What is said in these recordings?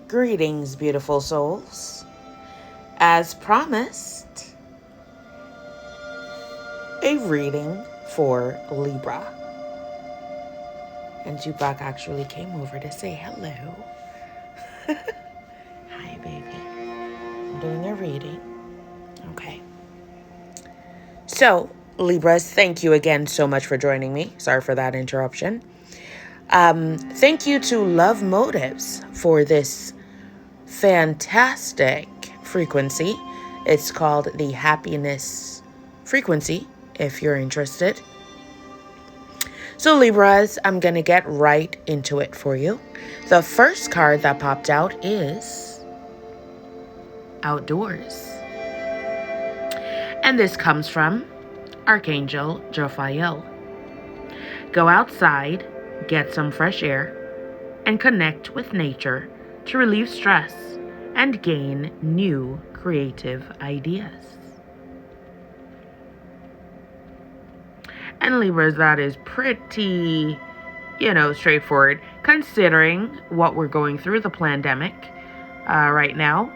Greetings, beautiful souls. As promised, a reading for Libra. And Tupac actually came over to say hello. Hi, baby. I'm doing a reading. Okay. So, Libras, thank you again so much for joining me. Sorry for that interruption. Thank you to Love Motives for this fantastic frequency. It's called the Happiness Frequency, if you're interested. So Libras, I'm going to get right into it for you. The first card that popped out is Outdoors. And this comes from Archangel Jophiel. Go outside, get some fresh air, and connect with nature to relieve stress and gain new creative ideas. And Libras, that is pretty, straightforward, considering what we're going through, the pandemic right now.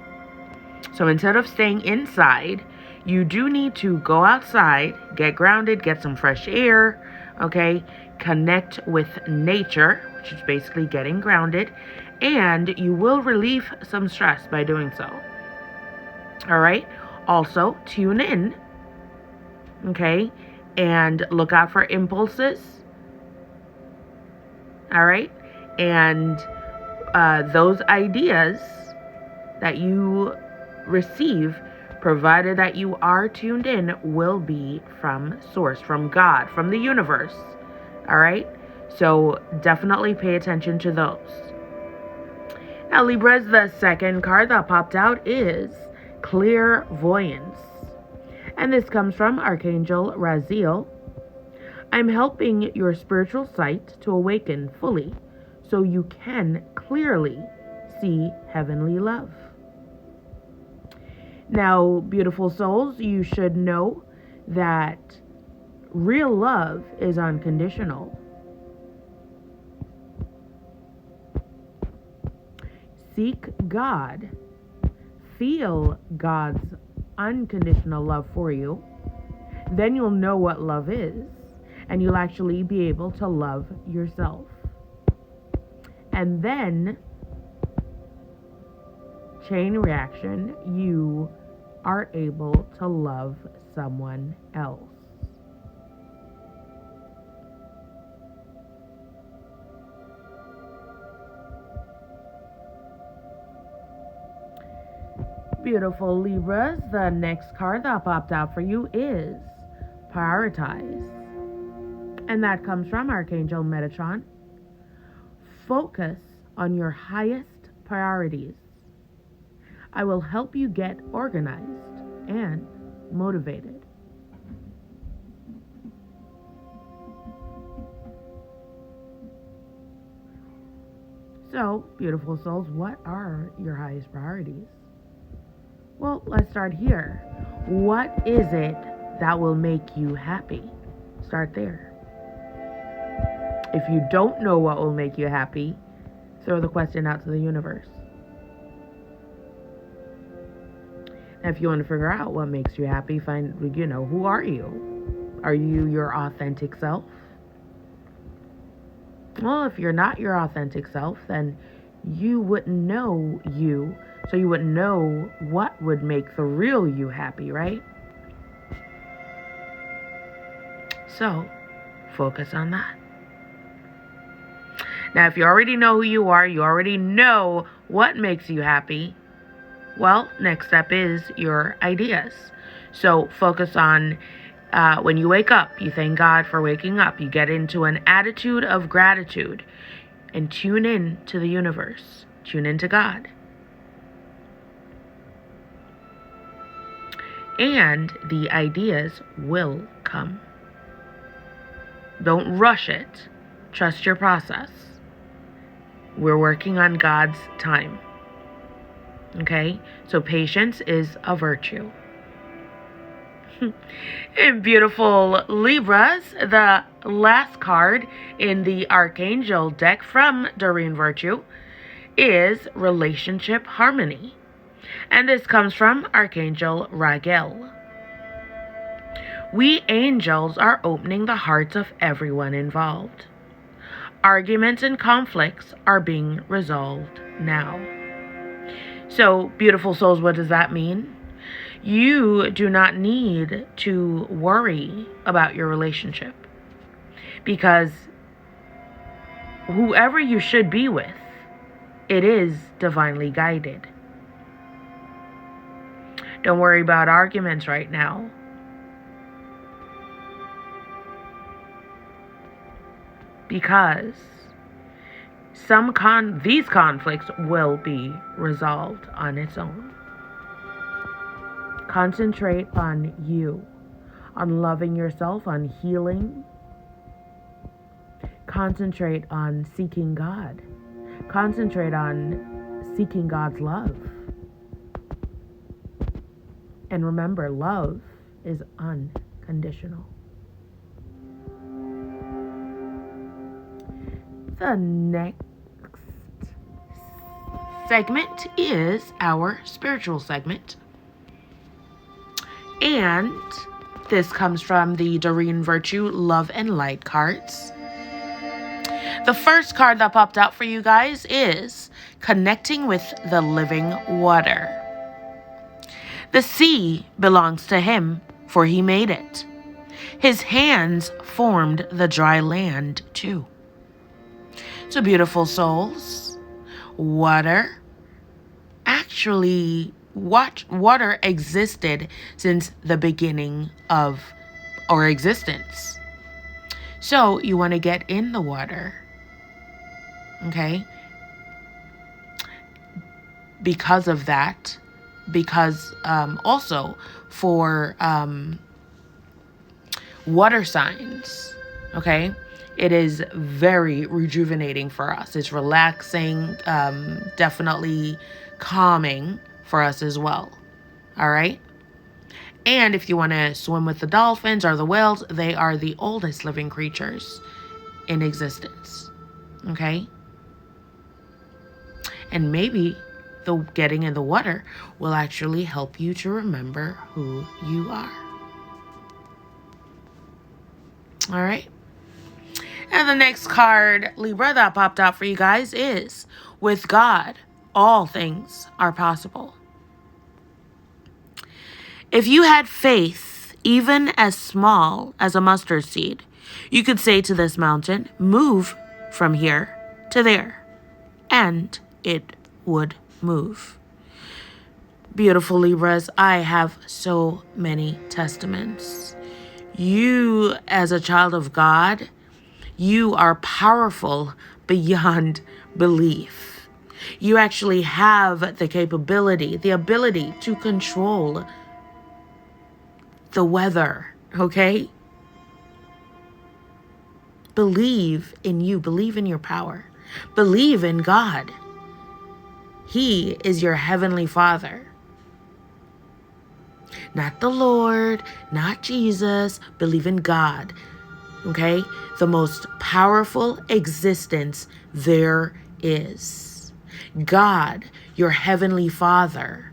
So instead of staying inside, you do need to go outside, get grounded, get some fresh air, okay? Connect with nature, which is basically getting grounded, and you will relieve some stress by doing so. All right? Also, tune in, okay? And look out for impulses. All right? And those ideas that you receive, provided that you are tuned in, will be from source, from God, from the universe. All right? So definitely pay attention to those. Now, Libras, the second card that popped out is Clairvoyance. And this comes from Archangel Raziel. I'm helping your spiritual sight to awaken fully so you can clearly see heavenly love. Now, beautiful souls, you should know that real love is unconditional. Seek God. Feel God's unconditional love for you. Then you'll know what love is, and you'll actually be able to love yourself. And then, chain reaction, you are able to love someone else. Beautiful Libras, the next card that popped out for you is Prioritize. And that comes from Archangel Metatron. Focus on your highest priorities. I will help you get organized and motivated. So, beautiful souls, what are your highest priorities? Well, let's start here. What is it that will make you happy? Start there. If you don't know what will make you happy, throw the question out to the universe. Now, if you want to figure out what makes you happy, find, who are you? Are you your authentic self? Well, if you're not your authentic self, then you wouldn't know you. So you wouldn't know what would make the real you happy, right? So, focus on that. Now, if you already know who you are, you already know what makes you happy, well, next step is your ideas. So, focus on when you wake up, you thank God for waking up. You get into an attitude of gratitude and tune in to the universe. Tune in to God. And the ideas will come. Don't rush it. Trust your process. We're working on God's time. Okay? So patience is a virtue. And beautiful Libras, the last card in the Archangel deck from Doreen Virtue is relationship harmony. And this comes from Archangel Raguel. We angels are opening the hearts of everyone involved. Arguments and conflicts are being resolved now. So, beautiful souls, what does that mean? You do not need to worry about your relationship, because whoever you should be with, it is divinely guided. Don't worry about arguments right now. Because these conflicts will be resolved on its own. Concentrate on you, on loving yourself, on healing. Concentrate on seeking God. Concentrate on seeking God's love. And remember, love is unconditional. The next segment is our spiritual segment. And this comes from the Doreen Virtue Love and Light cards. The first card that popped out for you guys is Connecting with the Living Water. The sea belongs to him, for he made it. His hands formed the dry land too. So, beautiful souls, water existed since the beginning of our existence. So you want to get in the water, okay? Because of that, because also for water signs, okay? It is very rejuvenating for us. It's relaxing, definitely calming for us as well. All right? And if you want to swim with the dolphins or the whales, they are the oldest living creatures in existence. Okay? And maybe the getting in the water will actually help you to remember who you are. All right? And the next card, Libra, that popped out for you guys is, with God, all things are possible. If you had faith, even as small as a mustard seed, you could say to this mountain, move from here to there, and it would move. Beautiful Libras, I have so many testaments. You, as a child of God, you are powerful beyond belief. You actually have the capability, the ability to control the weather, okay? Believe in you. Believe in your power. Believe in God. He is your heavenly Father. Not the Lord, not Jesus. Believe in God, okay? The most powerful existence there is. God, your heavenly Father.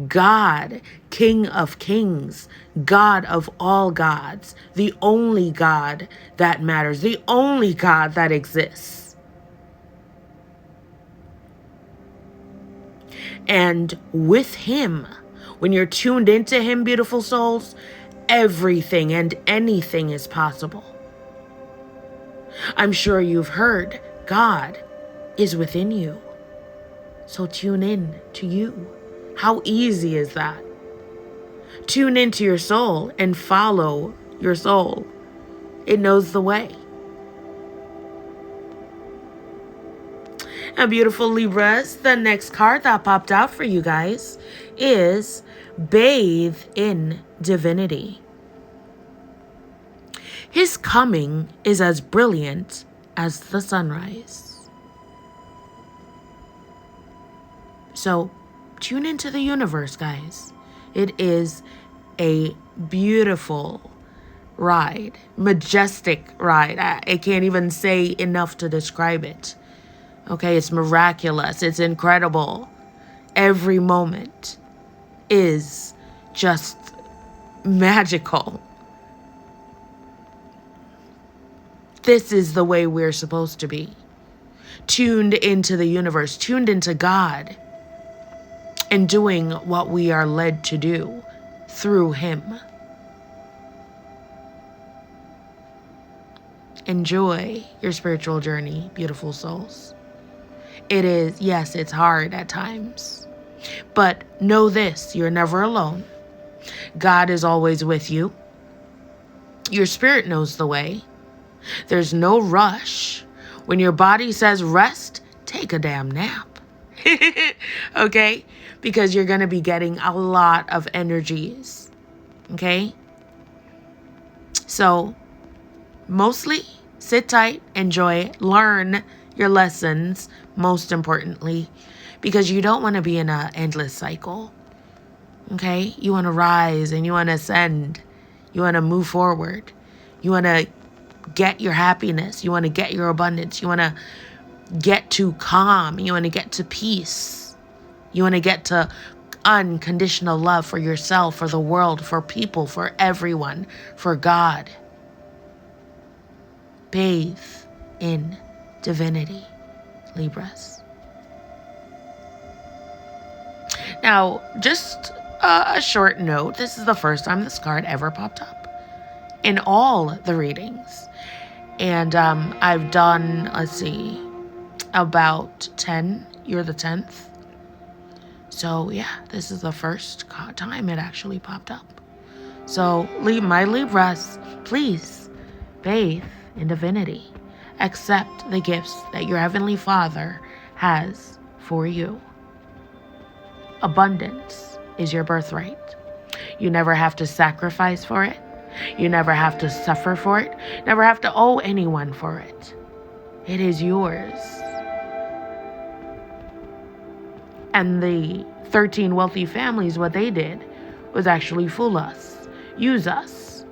God, King of Kings, God of all gods, the only God that matters, the only God that exists. And with him, when you're tuned into him, beautiful souls, everything and anything is possible. I'm sure you've heard God is within you. So tune in to you. How easy is that? Tune into your soul and follow your soul. It knows the way. And beautiful Libras, the next card that popped out for you guys is Bathe in Divinity. His coming is as brilliant as the sunrise. So, tune into the universe, guys. It is a beautiful ride, majestic ride. I can't even say enough to describe it. Okay, it's miraculous. It's incredible. Every moment is just magical. This is the way we're supposed to be. Tuned into the universe, tuned into God, and doing what we are led to do through Him. Enjoy your spiritual journey, beautiful souls. It is, yes, it's hard at times. But know this, you're never alone. God is always with you. Your spirit knows the way. There's no rush. When your body says rest, take a damn nap. Okay? Because you're going to be getting a lot of energies. Okay? So, mostly sit tight, enjoy, learn your lessons, most importantly, because you don't want to be in an endless cycle. Okay? You want to rise and you want to ascend. You want to move forward. You want to get your happiness. You want to get your abundance. You want to get to calm. You want to get to peace. You want to get to unconditional love for yourself, for the world, for people, for everyone, for God. Bathe in divinity, Libras. Now, just a short note. This is the first time this card ever popped up in all the readings. And I've done, let's see, about 10. You're the 10th. So, yeah, this is the first time it actually popped up. So, my Libras, please bathe in divinity. Accept the gifts that your Heavenly Father has for you. Abundance is your birthright. You never have to sacrifice for it. You never have to suffer for it. Never have to owe anyone for it. It is yours. And the 13 wealthy families, what they did was actually fool us, use us,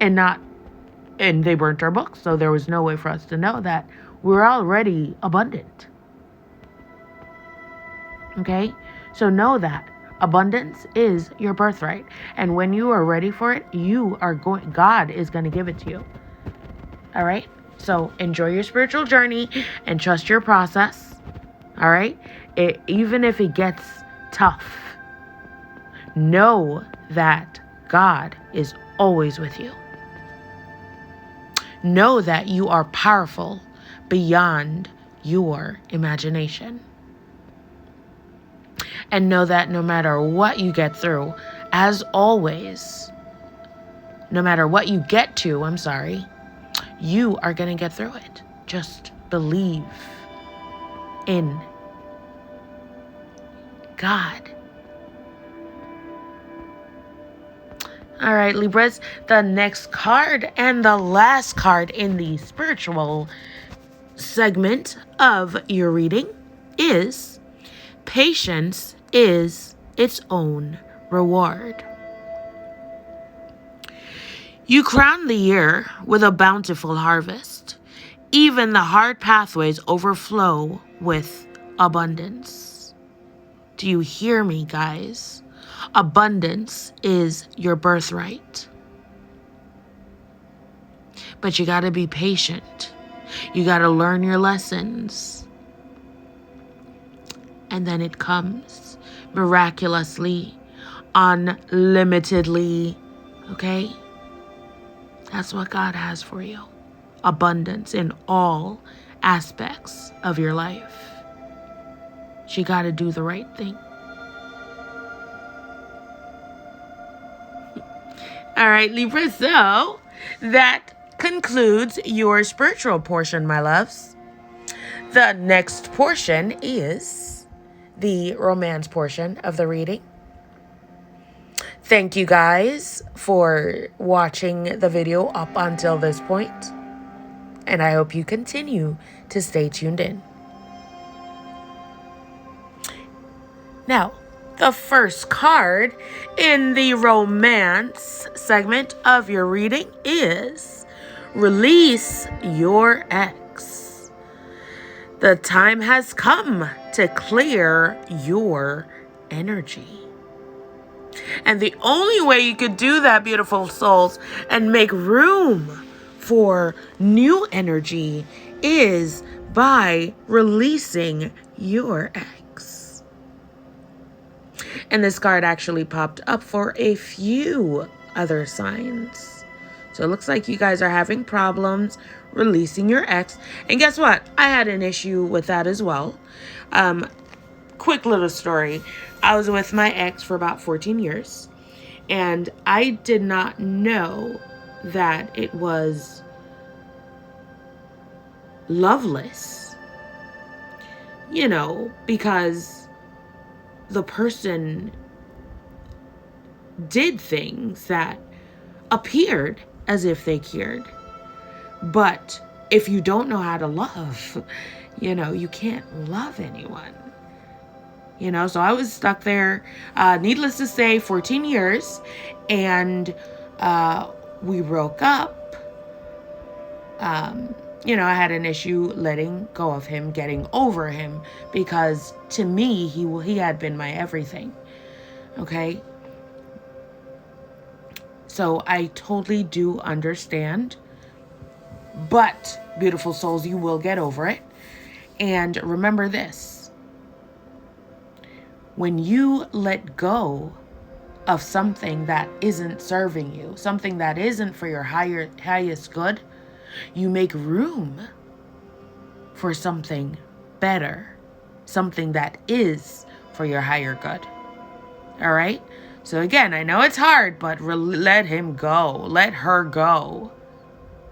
and they burnt our books, so there was no way for us to know that we're already abundant. Okay? So know that abundance is your birthright. And when you are ready for it, God is going to give it to you. All right? So enjoy your spiritual journey and trust your process. All right? Even if it gets tough, know that God is always with you. Know that you are powerful beyond your imagination. And know that no matter what you get through, as always, no matter what you get to, you are going to get through it. Just believe in God. All right, Libras, the next card and the last card in the spiritual segment of your reading is Patience is its own reward. You crown the year with a bountiful harvest. Even the hard pathways overflow with abundance. Do you hear me, guys? Abundance is your birthright. But you got to be patient. You got to learn your lessons. And then it comes miraculously, unlimitedly. Okay? That's what God has for you. Abundance in all aspects of your life. You got to do the right thing. All right, Libra. So that concludes your spiritual portion, my loves. The next portion is the romance portion of the reading. Thank you guys for watching the video up until this point, and I hope you continue to stay tuned in. Now, the first card in the romance segment of your reading is Release your ex. The time has come to clear your energy. And the only way you could do that, beautiful souls, and make room for new energy is by releasing your ex. And this card actually popped up for a few other signs. So it looks like you guys are having problems releasing your ex. And guess what? I had an issue with that as well. Quick little story. I was with my ex for about 14 years. And I did not know that it was loveless. You know, because the person did things that appeared as if they cared. But if you don't know how to love, you know, you can't love anyone. You know, so I was stuck there, needless to say, 14 years. And we broke up. You know, I had an issue letting go of him, getting over him, because to me, he had been my everything. Okay? So I totally do understand. But, beautiful souls, you will get over it. And remember this. When you let go of something that isn't serving you, something that isn't for your highest good, you make room for something better, something that is for your higher good. All right? So again, I know it's hard, but let him go. Let her go.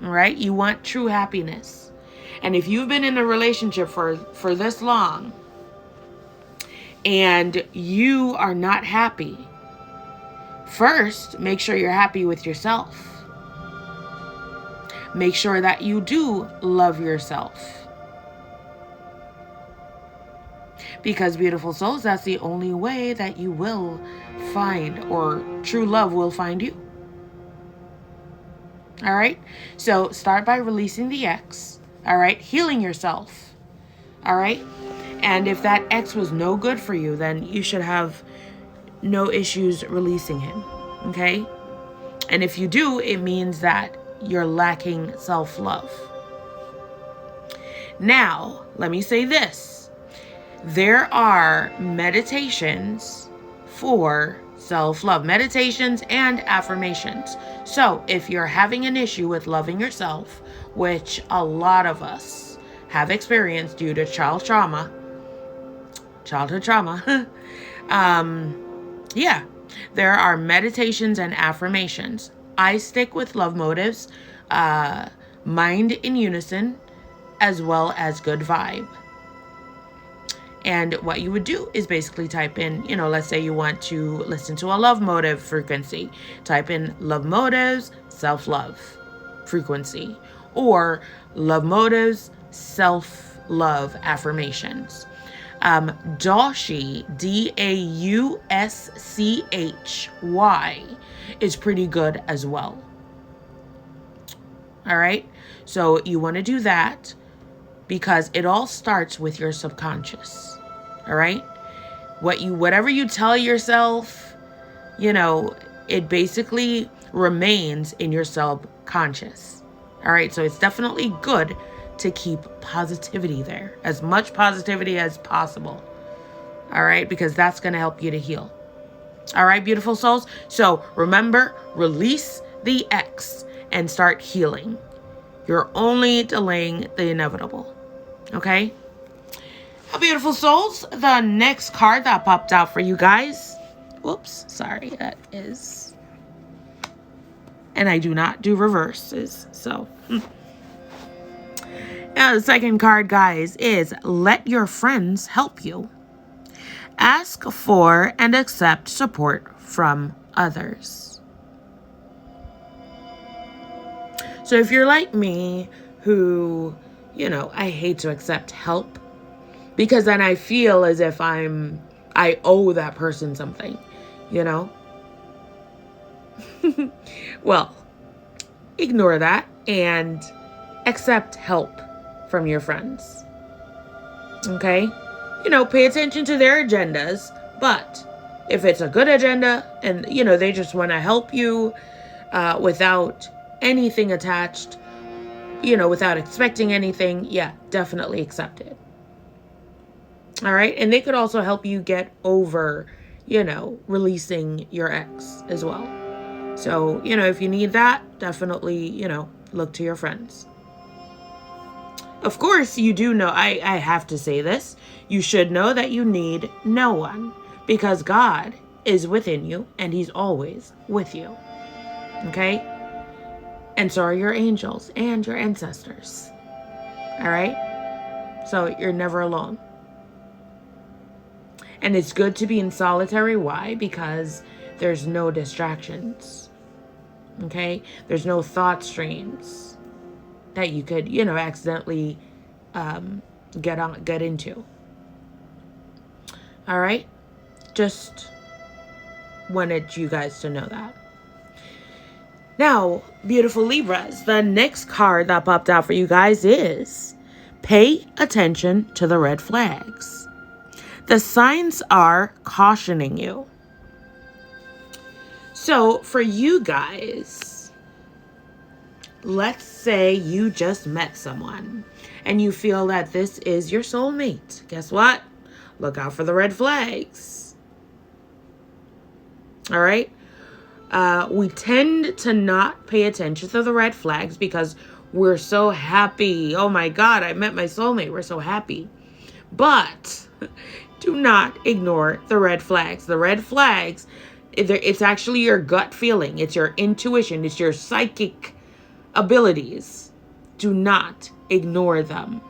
All right? You want true happiness. And if you've been in a relationship for this long and you are not happy, first, make sure you're happy with yourself. Make sure that you do love yourself. Because, beautiful souls, that's the only way that you will find, or true love will find you. All right? So start by releasing the ex. All right? Healing yourself. All right? And if that ex was no good for you, then you should have no issues releasing him. Okay? And if you do, it means that you're lacking self-love. Now, let me say this. There are meditations for self-love. Meditations and affirmations. So, if you're having an issue with loving yourself, which a lot of us have experienced due to childhood trauma, yeah, there are meditations and affirmations. I stick with love motives, mind in unison, as well as good vibe. And what you would do is basically type in, you know, let's say you want to listen to a love motive frequency. Type in love motives, self-love frequency. Or love motives, self-love affirmations. Dauschy, Dauschy, is pretty good as well. All right? So you want to do that because it all starts with your subconscious. All right? Whatever you tell yourself, you know, it basically remains in your subconscious. All right? So it's definitely good to keep positivity there, as much positivity as possible. All right? Because that's going to help you to heal. All right, beautiful souls? So remember, release the ex and start healing. You're only delaying the inevitable. Okay? Now, beautiful souls, the next card that popped out for you guys. Whoops, sorry, that is... And I do not do reverses, so... Now, the second card, guys, is let your friends help you. Ask for and accept support from others. So if you're like me, who, you know, I hate to accept help, because then I feel as if I owe that person something, you know? Well, ignore that. and accept help from your friends. Okay? Pay attention to their agendas, but if it's a good agenda and, they just want to help you without anything attached, without expecting anything, yeah, definitely accept it. All right? And they could also help you get over, releasing your ex as well. So, if you need that, definitely, look to your friends. Of course, you do know, I have to say this, you should know that you need no one because God is within you and he's always with you. Okay? And so are your angels and your ancestors. All right? So you're never alone. And it's good to be in solitary. Why? Because there's no distractions. Okay? There's no thought streams that you could, accidentally get into. All right? Just wanted you guys to know that. Now, beautiful Libras, the next card that popped out for you guys is pay attention to the red flags. The signs are cautioning you. So for you guys, let's say you just met someone and you feel that this is your soulmate. Guess what? Look out for the red flags. All right? We tend to not pay attention to the red flags because we're so happy. Oh my God, I met my soulmate. We're so happy. But do not ignore the red flags. The red flags, it's actually your gut feeling. It's your intuition. It's your psychic abilities. Do not ignore them.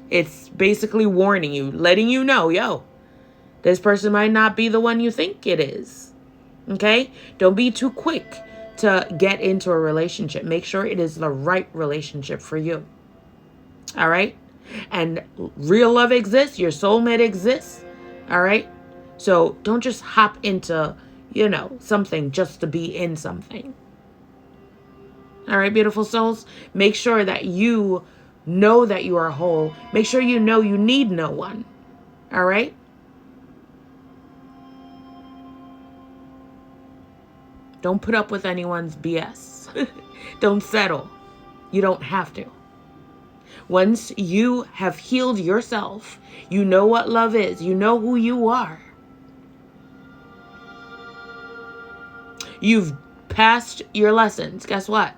It's basically warning you, letting you know, yo, this person might not be the one you think it is. Okay? Don't be too quick to get into a relationship. Make sure it is the right relationship for you. All right? And real love exists. Your soulmate exists. All right? So don't just hop into, something just to be in something. All right, beautiful souls? Make sure that you know that you are whole. Make sure you know you need no one. All right? Don't put up with anyone's BS. Don't settle. You don't have to. Once you have healed yourself, you know what love is. You know who you are. You've passed your lessons. Guess what?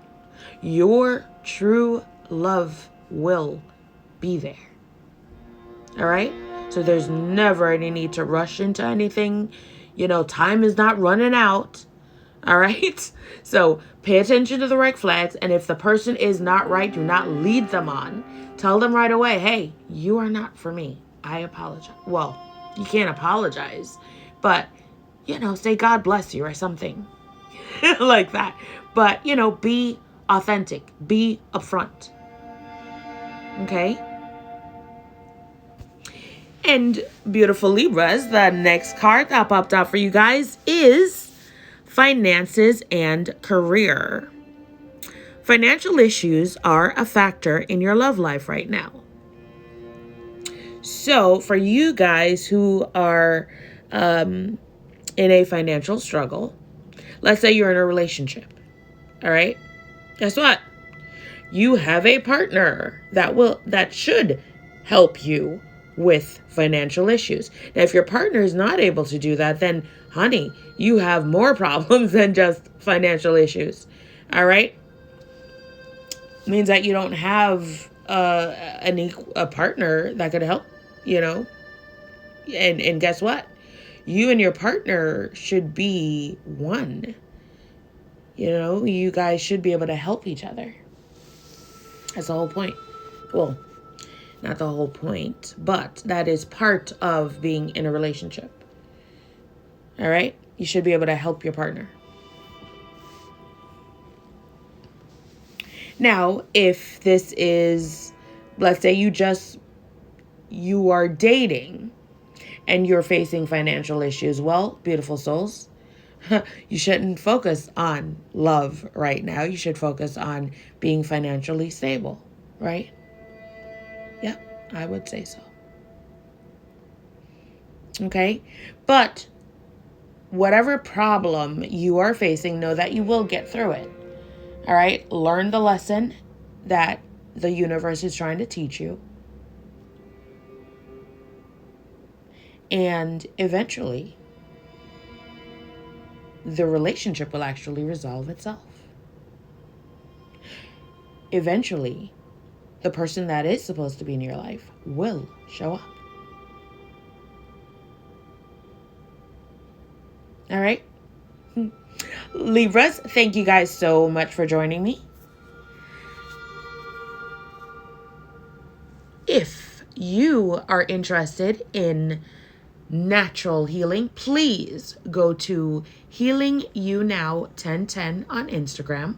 Your true love will be there. All right? So there's never any need to rush into anything. Time is not running out. All right? So pay attention to the red flags. And if the person is not right, do not lead them on. Tell them right away, hey, you are not for me. I apologize. Well, you can't apologize. But, say God bless you or something like that. But, be authentic. Be upfront. Okay? And beautiful Libras, the next card that popped out for you guys is finances and career. Financial issues are a factor in your love life right now. So for you guys who are in a financial struggle, let's say you're in a relationship, all right? Guess what? You have a partner that should help you with financial issues. Now, if your partner is not able to do that, then honey, you have more problems than just financial issues. All right? Means that you don't have a partner that could help, And guess what? You and your partner should be one. You guys should be able to help each other. That's the whole point. Well, not the whole point, but that is part of being in a relationship. All right? You should be able to help your partner. Now, if this is, let's say you are dating and you're facing financial issues, well, beautiful souls, You shouldn't focus on love right now. You should focus on being financially stable, right? Yeah, I would say so. Okay? But whatever problem you are facing, know that you will get through it. All right? Learn the lesson that the universe is trying to teach you. And eventually, the relationship will actually resolve itself. Eventually, the person that is supposed to be in your life will show up. All right? Libras, thank you guys so much for joining me. If you are interested in natural healing, please go to Healing You Now 1010 on Instagram.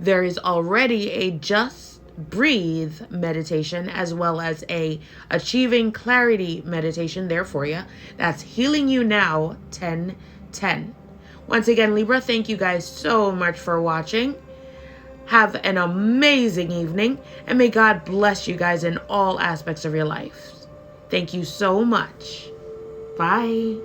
There is already a Just Breathe meditation as well as a Achieving Clarity meditation there for you. That's Healing You Now 1010. Once again, Libra, thank you guys so much for watching. Have an amazing evening, and may God bless you guys in all aspects of your life. Thank you so much. Bye.